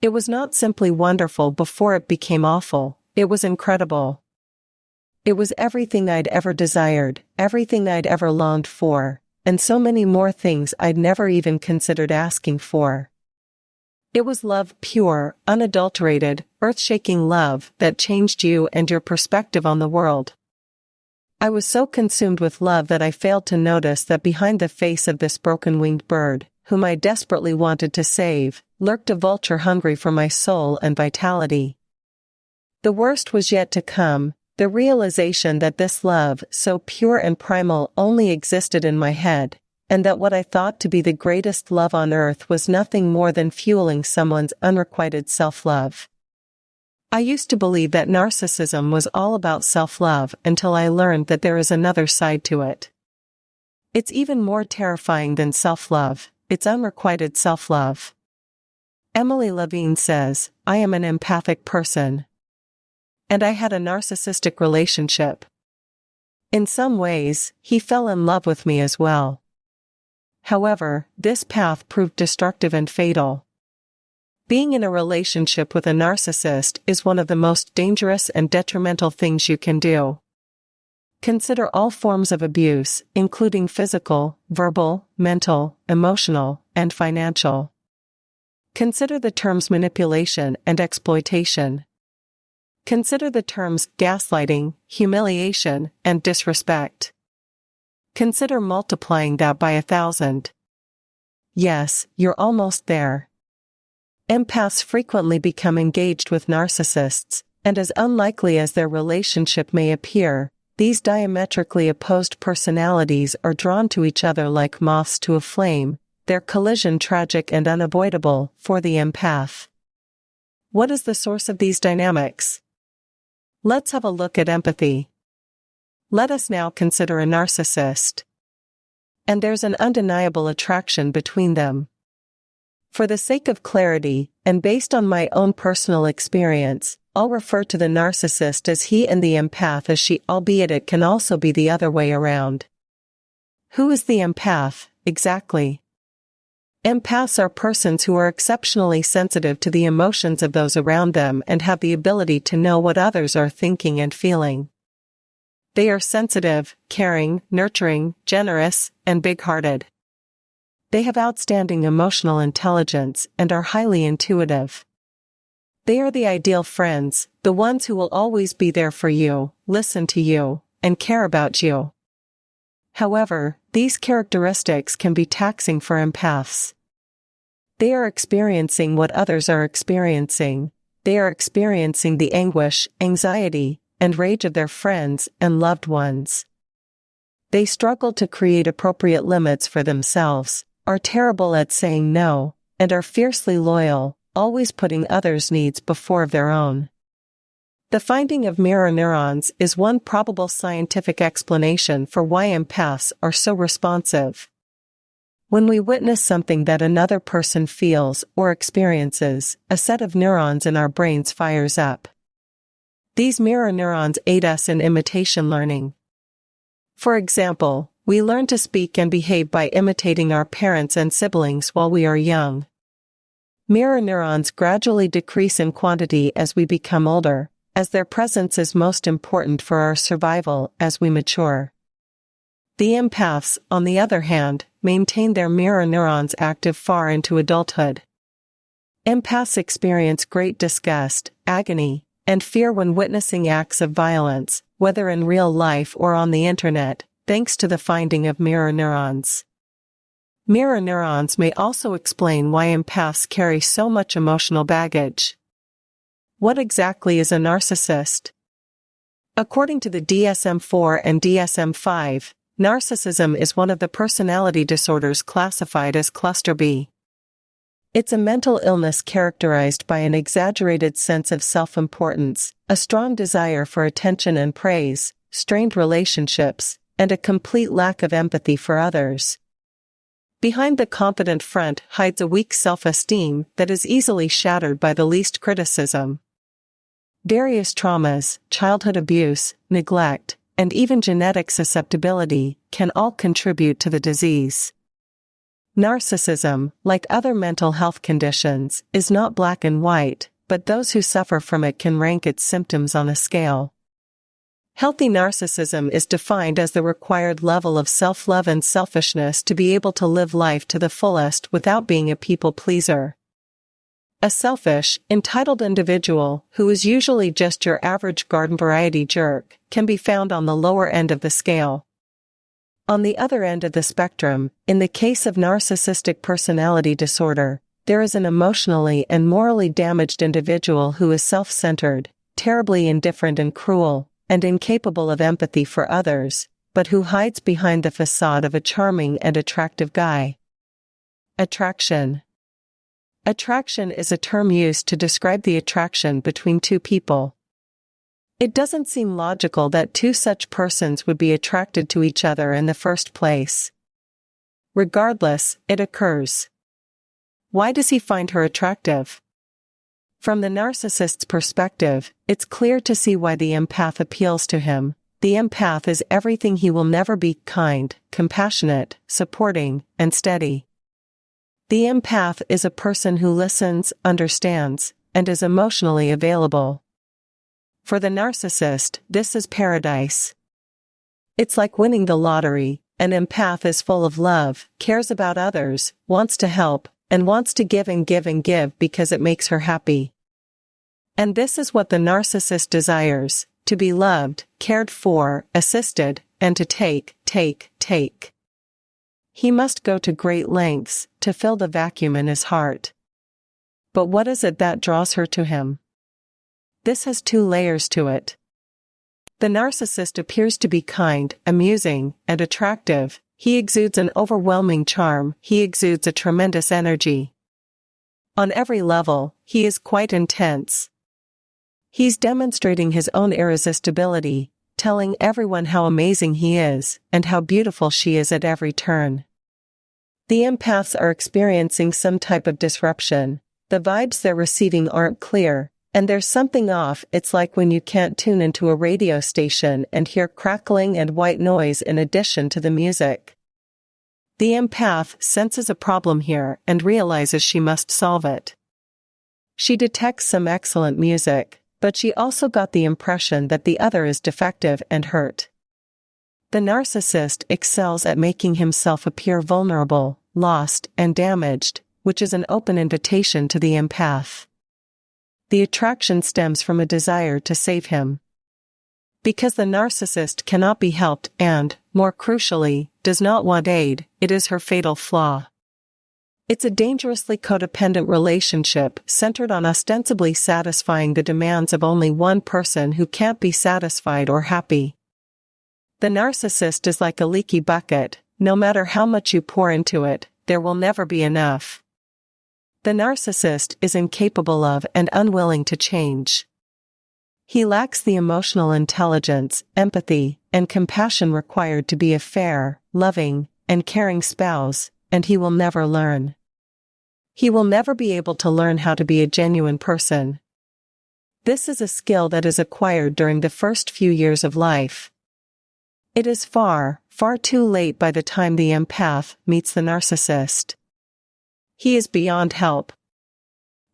It was not simply wonderful before it became awful, it was incredible. It was everything I'd ever desired, everything I'd ever longed for, and so many more things I'd never even considered asking for. It was love, pure, unadulterated, earth-shaking love that changed you and your perspective on the world. I was so consumed with love that I failed to notice that behind the face of this broken-winged bird, whom I desperately wanted to save, lurked a vulture hungry for my soul and vitality. The worst was yet to come, the realization that this love, so pure and primal, only existed in my head, and that what I thought to be the greatest love on earth was nothing more than fueling someone's unrequited self-love. I used to believe that narcissism was all about self-love until I learned that there is another side to it. It's even more terrifying than self-love, it's unrequited self-love. Emily Levine says, "I am an empathic person. And I had a narcissistic relationship. In some ways, he fell in love with me as well. However, this path proved destructive and fatal. Being in a relationship with a narcissist is one of the most dangerous and detrimental things you can do. Consider all forms of abuse, including physical, verbal, mental, emotional, and financial. Consider the terms manipulation and exploitation. Consider the terms gaslighting, humiliation, and disrespect. Consider multiplying that by 1,000. Yes, you're almost there. Empaths frequently become engaged with narcissists, and as unlikely as their relationship may appear, these diametrically opposed personalities are drawn to each other like moths to a flame, their collision tragic and unavoidable for the empath. What is the source of these dynamics? Let's have a look at empathy. Let us now consider a narcissist. And there's an undeniable attraction between them. For the sake of clarity, and based on my own personal experience, I'll refer to the narcissist as he and the empath as she, albeit it can also be the other way around. Who is the empath, exactly? Empaths are persons who are exceptionally sensitive to the emotions of those around them and have the ability to know what others are thinking and feeling. They are sensitive, caring, nurturing, generous, and big-hearted. They have outstanding emotional intelligence and are highly intuitive. They are the ideal friends, the ones who will always be there for you, listen to you, and care about you. However, these characteristics can be taxing for empaths. They are experiencing what others are experiencing. They are experiencing the anguish, anxiety, and rage of their friends and loved ones. They struggle to create appropriate limits for themselves, are terrible at saying no, and are fiercely loyal, always putting others' needs before their own. The finding of mirror neurons is one probable scientific explanation for why empaths are so responsive. When we witness something that another person feels or experiences, a set of neurons in our brains fires up. These mirror neurons aid us in imitation learning. For example, we learn to speak and behave by imitating our parents and siblings while we are young. Mirror neurons gradually decrease in quantity as we become older, as their presence is most important for our survival as we mature. The empaths, on the other hand, maintain their mirror neurons active far into adulthood. Empaths experience great disgust, agony, and fear when witnessing acts of violence, whether in real life or on the internet, thanks to the finding of mirror neurons. Mirror neurons may also explain why empaths carry so much emotional baggage. What exactly is a narcissist? According to the DSM-4 and DSM-5, narcissism is one of the personality disorders classified as Cluster B. It's a mental illness characterized by an exaggerated sense of self-importance, a strong desire for attention and praise, strained relationships, and a complete lack of empathy for others. Behind the confident front hides a weak self-esteem that is easily shattered by the least criticism. Various traumas, childhood abuse, neglect, and even genetic susceptibility can all contribute to the disease. Narcissism, like other mental health conditions, is not black and white, but those who suffer from it can rank its symptoms on a scale. Healthy narcissism is defined as the required level of self-love and selfishness to be able to live life to the fullest without being a people pleaser. A selfish, entitled individual, who is usually just your average garden variety jerk, can be found on the lower end of the scale. On the other end of the spectrum, in the case of narcissistic personality disorder, there is an emotionally and morally damaged individual who is self-centered, terribly indifferent and cruel, and incapable of empathy for others, but who hides behind the facade of a charming and attractive guy. Attraction. Attraction is a term used to describe the attraction between two people. It doesn't seem logical that two such persons would be attracted to each other in the first place. Regardless, it occurs. Why does he find her attractive? From the narcissist's perspective, it's clear to see why the empath appeals to him. The empath is everything he will never be: kind, compassionate, supporting, and steady. The empath is a person who listens, understands, and is emotionally available. For the narcissist, this is paradise. It's like winning the lottery. An empath is full of love, cares about others, wants to help, and wants to give and give and give because it makes her happy. And this is what the narcissist desires: to be loved, cared for, assisted, and to take. He must go to great lengths to fill the vacuum in his heart. But what is it that draws her to him? This has two layers to it. The narcissist appears to be kind, amusing, and attractive. He exudes an overwhelming charm. He exudes a tremendous energy. On every level, he is quite intense. He's demonstrating his own irresistibility, telling everyone how amazing he is, and how beautiful she is at every turn. The empaths are experiencing some type of disruption. The vibes they're receiving aren't clear, and there's something off. It's like when you can't tune into a radio station and hear crackling and white noise in addition to the music. The empath senses a problem here and realizes she must solve it. She detects some excellent music, but she also got the impression that the other is defective and hurt. The narcissist excels at making himself appear vulnerable, lost, and damaged, which is an open invitation to the empath. The attraction stems from a desire to save him. Because the narcissist cannot be helped and, more crucially, does not want aid, it is her fatal flaw. It's a dangerously codependent relationship centered on ostensibly satisfying the demands of only one person who can't be satisfied or happy. The narcissist is like a leaky bucket. No matter how much you pour into it, there will never be enough. The narcissist is incapable of and unwilling to change. He lacks the emotional intelligence, empathy, and compassion required to be a fair, loving, and caring spouse, and he will never learn. He will never be able to learn how to be a genuine person. This is a skill that is acquired during the first few years of life. It is far, far too late by the time the empath meets the narcissist. He is beyond help.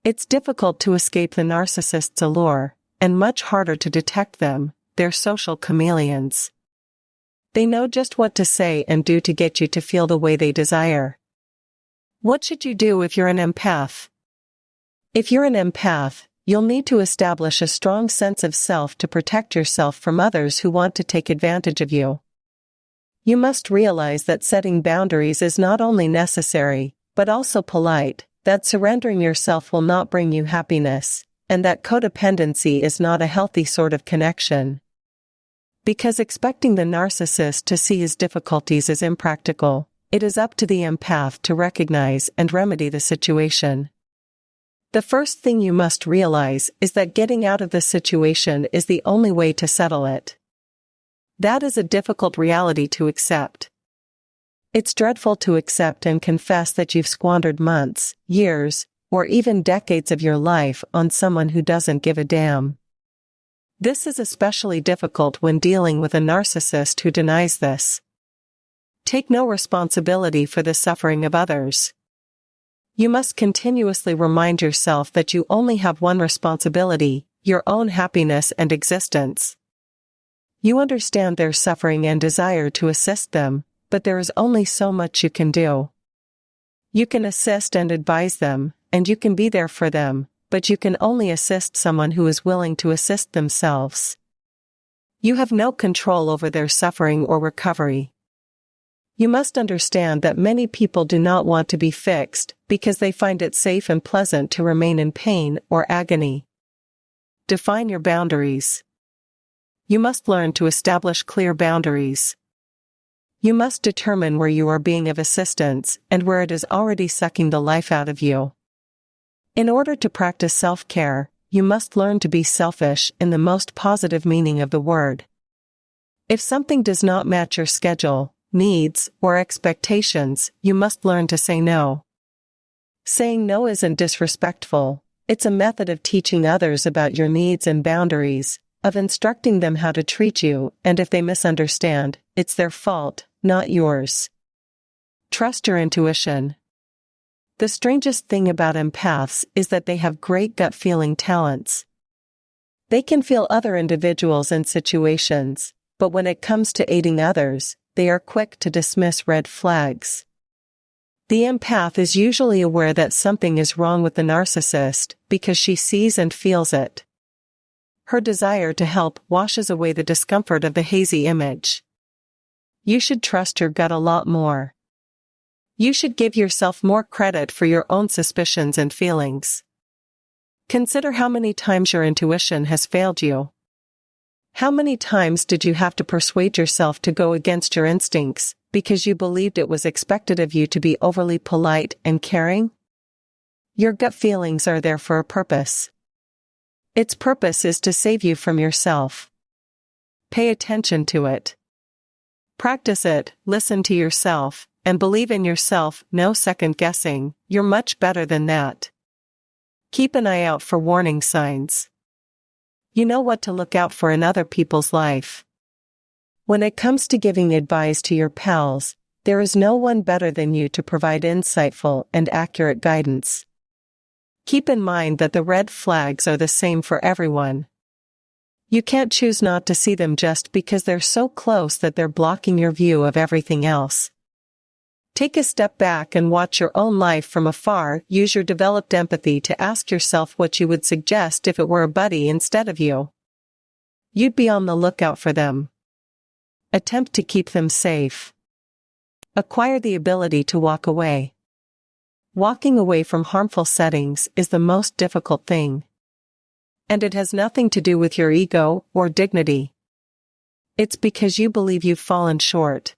It's difficult to escape the narcissist's allure, and much harder to detect them. They're social chameleons. They know just what to say and do to get you to feel the way they desire. What should you do if you're an empath? If you're an empath, you'll need to establish a strong sense of self to protect yourself from others who want to take advantage of you. You must realize that setting boundaries is not only necessary, but also polite, that surrendering yourself will not bring you happiness, and that codependency is not a healthy sort of connection. Because expecting the narcissist to see his difficulties is impractical, it is up to the empath to recognize and remedy the situation. The first thing you must realize is that getting out of the situation is the only way to settle it. That is a difficult reality to accept. It's dreadful to accept and confess that you've squandered months, years, or even decades of your life on someone who doesn't give a damn. This is especially difficult when dealing with a narcissist who denies this. Take no responsibility for the suffering of others. You must continuously remind yourself that you only have one responsibility, your own happiness and existence. You understand their suffering and desire to assist them, but there is only so much you can do. You can assist and advise them, and you can be there for them, but you can only assist someone who is willing to assist themselves. You have no control over their suffering or recovery. You must understand that many people do not want to be fixed because they find it safe and pleasant to remain in pain or agony. Define your boundaries. You must learn to establish clear boundaries. You must determine where you are being of assistance and where it is already sucking the life out of you. In order to practice self-care, you must learn to be selfish in the most positive meaning of the word. If something does not match your schedule, needs, or expectations, you must learn to say no. Saying no isn't disrespectful, it's a method of teaching others about your needs and boundaries, of instructing them how to treat you, and if they misunderstand, it's their fault, not yours. Trust your intuition. The strangest thing about empaths is that they have great gut-feeling talents. They can feel other individuals and situations, but when it comes to aiding others, they are quick to dismiss red flags. The empath is usually aware that something is wrong with the narcissist because she sees and feels it. Her desire to help washes away the discomfort of the hazy image. You should trust your gut a lot more. You should give yourself more credit for your own suspicions and feelings. Consider how many times your intuition has failed you. How many times did you have to persuade yourself to go against your instincts because you believed it was expected of you to be overly polite and caring? Your gut feelings are there for a purpose. Its purpose is to save you from yourself. Pay attention to it. Practice it, listen to yourself, and believe in yourself, no second guessing, you're much better than that. Keep an eye out for warning signs. You know what to look out for in other people's life. When it comes to giving advice to your pals, there is no one better than you to provide insightful and accurate guidance. Keep in mind that the red flags are the same for everyone. You can't choose not to see them just because they're so close that they're blocking your view of everything else. Take a step back and watch your own life from afar. Use your developed empathy to ask yourself what you would suggest if it were a buddy instead of you. You'd be on the lookout for them. Attempt to keep them safe. Acquire the ability to walk away. Walking away from harmful settings is the most difficult thing. And it has nothing to do with your ego or dignity. It's because you believe you've fallen short.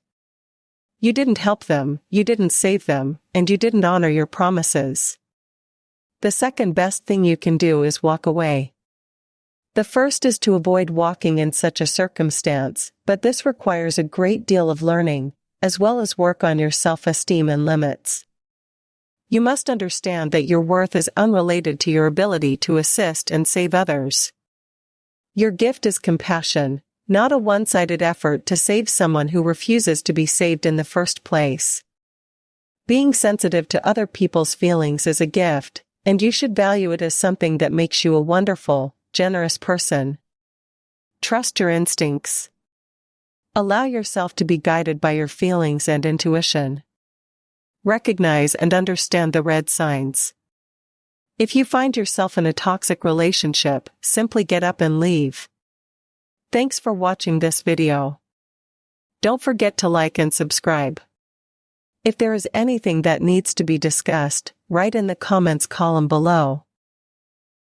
You didn't help them, you didn't save them, and you didn't honor your promises. The second best thing you can do is walk away. The first is to avoid walking in such a circumstance, but this requires a great deal of learning, as well as work on your self-esteem and limits. You must understand that your worth is unrelated to your ability to assist and save others. Your gift is compassion, not a one-sided effort to save someone who refuses to be saved in the first place. Being sensitive to other people's feelings is a gift, and you should value it as something that makes you a wonderful, generous person. Trust your instincts. Allow yourself to be guided by your feelings and intuition. Recognize and understand the red signs. If you find yourself in a toxic relationship, simply get up and leave. Thanks for watching this video. Don't forget to like and subscribe. If there is anything that needs to be discussed, write in the comments column below.